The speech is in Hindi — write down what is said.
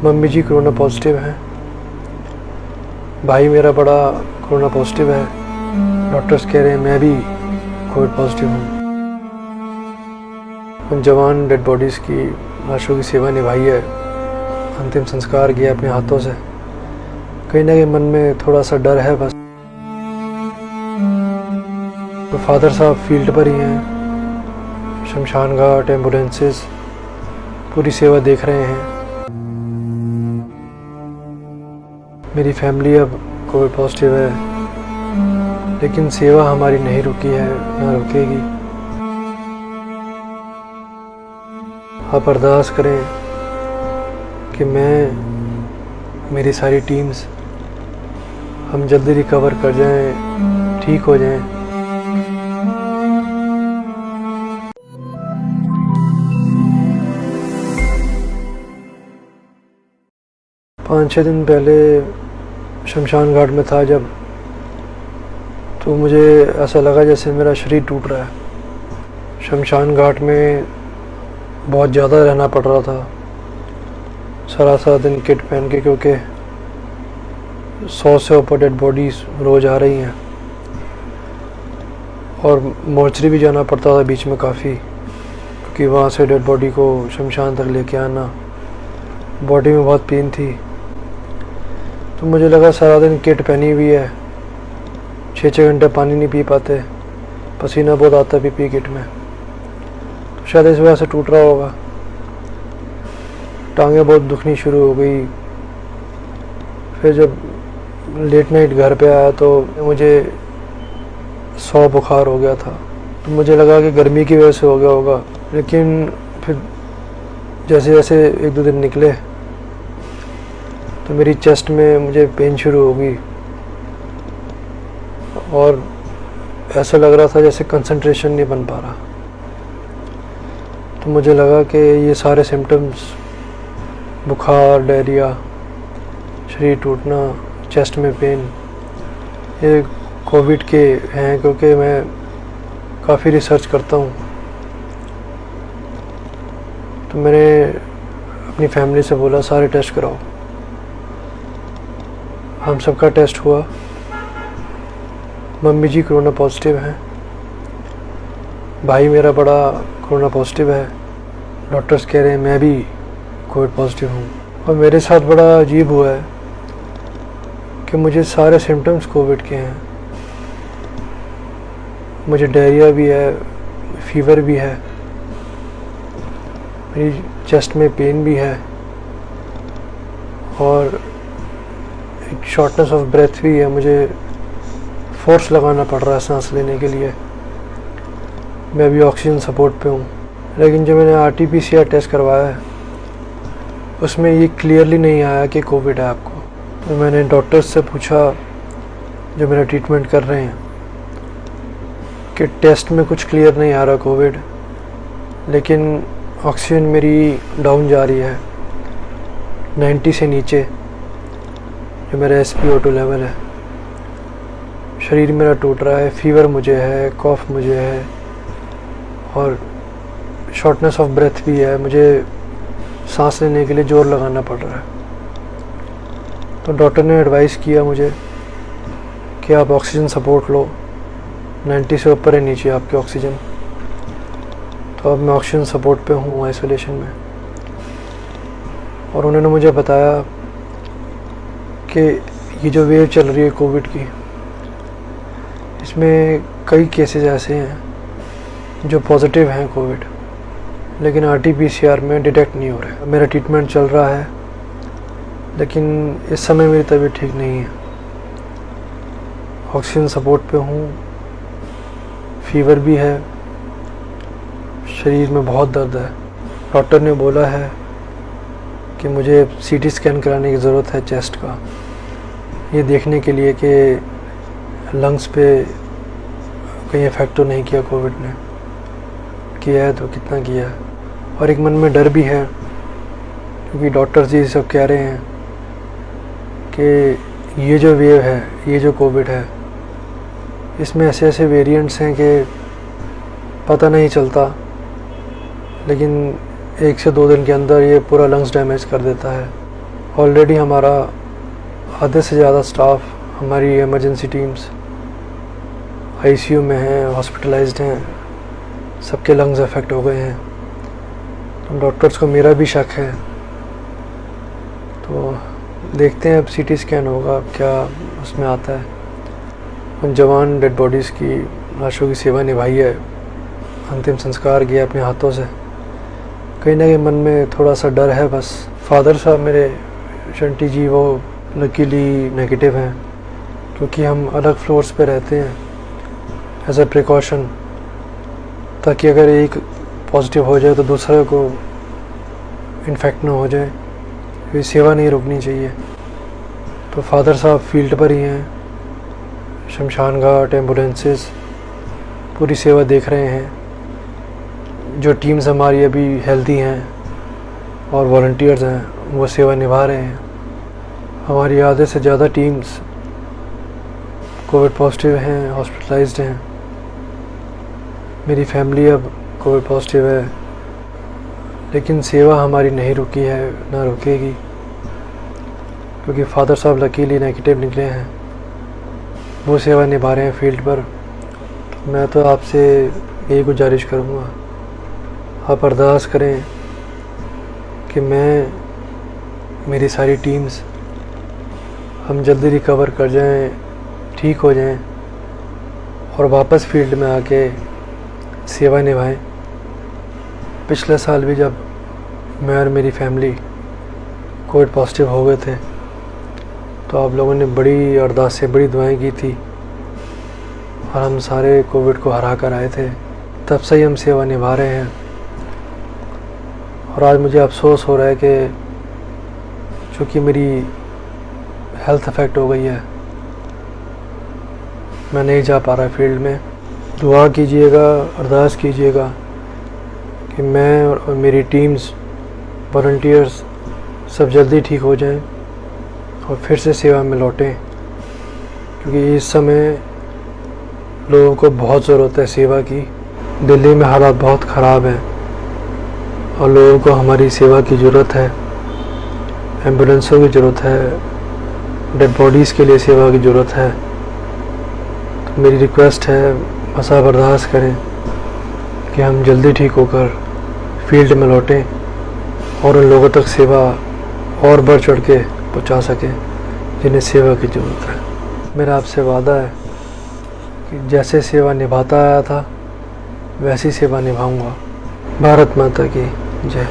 मम्मी जी कोरोना पॉजिटिव हैं। भाई मेरा बड़ा कोरोना पॉजिटिव है। डॉक्टर्स कह रहे हैं मैं भी कोविड पॉजिटिव हूँ। उन जवान डेड बॉडीज़ की लाशों की सेवा निभाई है, अंतिम संस्कार किया अपने हाथों से। कहीं ना कहीं मन में थोड़ा सा डर है बस। तो फादर साहब फील्ड पर ही हैं, शमशान घाट, एम्बुलेंसेस पूरी सेवा देख रहे हैं। मेरी फैमिली अब कोविड पॉजिटिव है, लेकिन सेवा हमारी नहीं रुकी है, ना रुकेगी। आप अरदास करें कि मैं, मेरी सारी टीम्स, हम जल्दी रिकवर कर जाएं, ठीक हो जाएं। 5-6 दिन पहले शमशान घाट में था जब, तो मुझे ऐसा लगा जैसे मेरा शरीर टूट रहा है। शमशान घाट में बहुत ज़्यादा रहना पड़ रहा था, सारा दिन किट पहन के, क्योंकि 100 से ऊपर डेड बॉडीज़ रोज़ आ रही हैं। और मोर्चरी भी जाना पड़ता था बीच में काफ़ी, क्योंकि वहाँ से डेड बॉडी को शमशान तक लेके आना, बॉडी में बहुत पेन थी। तो मुझे लगा सारा दिन किट पहनी हुई है, 6-6 घंटे पानी नहीं पी पाते, पसीना बहुत आता पी किट में, तो शायद इस वजह से टूट रहा होगा। टांगें बहुत दुखनी शुरू हो गई। फिर जब लेट नाइट घर पे आया तो मुझे 100 बुखार हो गया था। तो मुझे लगा कि गर्मी की वजह से हो गया होगा, लेकिन फिर जैसे जैसे 1-2 दिन निकले तो मेरी चेस्ट में मुझे पेन शुरू हो गई, और ऐसा लग रहा था जैसे कंसंट्रेशन नहीं बन पा रहा। तो मुझे लगा कि ये सारे सिम्टम्स, बुखार, डायरिया, शरीर टूटना, चेस्ट में पेन, ये कोविड के हैं, क्योंकि मैं काफ़ी रिसर्च करता हूँ। तो मैंने अपनी फैमिली से बोला सारे टेस्ट कराओ। हम सबका टेस्ट हुआ। मम्मी जी कोरोना पॉजिटिव हैं। भाई मेरा बड़ा कोरोना पॉजिटिव है। डॉक्टर्स कह रहे हैं मैं भी कोविड पॉजिटिव हूँ। और मेरे साथ बड़ा अजीब हुआ है कि मुझे सारे सिम्टम्स कोविड के हैं। मुझे डायरिया भी है, फीवर भी है, मेरी चेस्ट में पेन भी है, और एक शॉर्टनेस ऑफ ब्रेथ भी है। मुझे फोर्स लगाना पड़ रहा है सांस लेने के लिए। मैं अभी ऑक्सीजन सपोर्ट पे हूँ। लेकिन जो मैंने RT-PCR टेस्ट करवाया है उसमें ये क्लियरली नहीं आया कि कोविड है आपको। तो मैंने डॉक्टर्स से पूछा जो मेरा ट्रीटमेंट कर रहे हैं कि टेस्ट में कुछ क्लियर नहीं आ रहा कोविड, लेकिन ऑक्सीजन मेरी डाउन जा रही है 90 से नीचे, जो मेरा SpO2 लेवल है। शरीर मेरा टूट रहा है, फीवर मुझे है, कॉफ मुझे है, और शॉर्टनेस ऑफ ब्रेथ भी है। मुझे सांस लेने के लिए जोर लगाना पड़ रहा है। तो डॉक्टर ने एडवाइस किया मुझे कि आप ऑक्सीजन सपोर्ट लो, 90 से ऊपर है नीचे आपके ऑक्सीजन। तो अब मैं ऑक्सीजन सपोर्ट पे हूँ आइसोलेशन में। और उन्होंने मुझे बताया कि ये जो वेव चल रही है कोविड की, इसमें कई केसेस ऐसे हैं जो पॉजिटिव हैं कोविड, लेकिन RT-PCR में डिटेक्ट नहीं हो रहे। मेरा ट्रीटमेंट चल रहा है, लेकिन इस समय मेरी तबीयत ठीक नहीं है। ऑक्सीजन सपोर्ट पे हूँ, फीवर भी है, शरीर में बहुत दर्द है। डॉक्टर ने बोला है कि मुझे CT स्कैन कराने की ज़रूरत है चेस्ट का, ये देखने के लिए कि लंग्स पे कहीं इफेक्ट तो नहीं किया कोविड ने। किया है तो कितना किया है। और एक मन में डर भी है, क्योंकि डॉक्टर्स ये सब कह रहे हैं कि ये जो वेव है, ये जो कोविड है, इसमें ऐसे ऐसे वेरिएंट्स हैं कि पता नहीं चलता, लेकिन 1 से 2 दिन के अंदर ये पूरा लंग्स डैमेज कर देता है। ऑलरेडी हमारा आधे से ज़्यादा स्टाफ, हमारी इमरजेंसी टीम्स आईसीयू में हैं, हॉस्पिटलाइज्ड हैं, सबके लंग्स अफेक्ट हो गए हैं। तो डॉक्टर्स को मेरा भी शक है, तो देखते हैं अब सीटी स्कैन होगा क्या उसमें आता है। उन जवान डेड बॉडीज़ की लाशों की सेवा निभाई है, अंतिम संस्कार किया अपने हाथों से। कहीं ना कहीं मन में थोड़ा सा डर है बस। फादर साहब मेरे शंटी जी वो लकीली नेगेटिव हैं, क्योंकि हम अलग फ्लोर्स पे रहते हैं एज अ प्रिकॉशन, ताकि अगर एक पॉजिटिव हो जाए तो दूसरे को इन्फेक्ट ना हो जाए। ये सेवा नहीं रुकनी चाहिए। तो फादर साहब फील्ड पर ही हैं, शमशान घाट, एम्बुलेंसेस पूरी सेवा देख रहे हैं। जो टीम्स हमारी अभी हेल्दी हैं और वॉलंटियर्स हैं वो सेवा निभा रहे हैं। हमारी आधे से ज़्यादा टीम्स कोविड पॉजिटिव हैं, हॉस्पिटलाइज्ड हैं। मेरी फैमिली अब कोविड पॉजिटिव है, लेकिन सेवा हमारी नहीं रुकी है, ना रुकेगी, क्योंकि फादर साहब लकीली नेगेटिव निकले हैं। वो सेवा निभा रहे हैं फील्ड पर। तो मैं तो आपसे यही गुजारिश करूँगा, आप अरदास करें कि मैं, मेरी सारी टीम्स, हम जल्दी रिकवर कर जाएं, ठीक हो जाएं और वापस फील्ड में आके सेवा निभाएं। पिछले साल भी जब मैं और मेरी फैमिली कोविड पॉजिटिव हो गए थे, तो आप लोगों ने बड़ी अरदासें, बड़ी दुआएं की थी और हम सारे कोविड को हरा कर आए थे। तब से ही हम सेवा निभा रहे हैं। और आज मुझे अफसोस हो रहा है कि चूँकि मेरी हेल्थ अफेक्ट हो गई है, मैं नहीं जा पा रहा फील्ड में। दुआ कीजिएगा, अरदास कीजिएगा कि मैं और मेरी टीम्स, वॉलंटियर्स सब जल्दी ठीक हो जाएं और फिर से सेवा में लौटें, क्योंकि इस समय लोगों को बहुत ज़रूरत है सेवा की। दिल्ली में हालात बहुत ख़राब हैं और लोगों को हमारी सेवा की ज़रूरत है। एम्बुलेंसों की ज़रूरत है, डेड बॉडीज़ के लिए सेवा की ज़रूरत है। तो मेरी रिक्वेस्ट है, बस आप अरदास करें कि हम जल्दी ठीक होकर फील्ड में लौटें और उन लोगों तक सेवा और बढ़ चढ़ के पहुँचा सकें जिन्हें सेवा की ज़रूरत है। मेरा आपसे वादा है कि जैसे सेवा निभाता आया था वैसी सेवा निभाऊंगा। भारत माता की जय।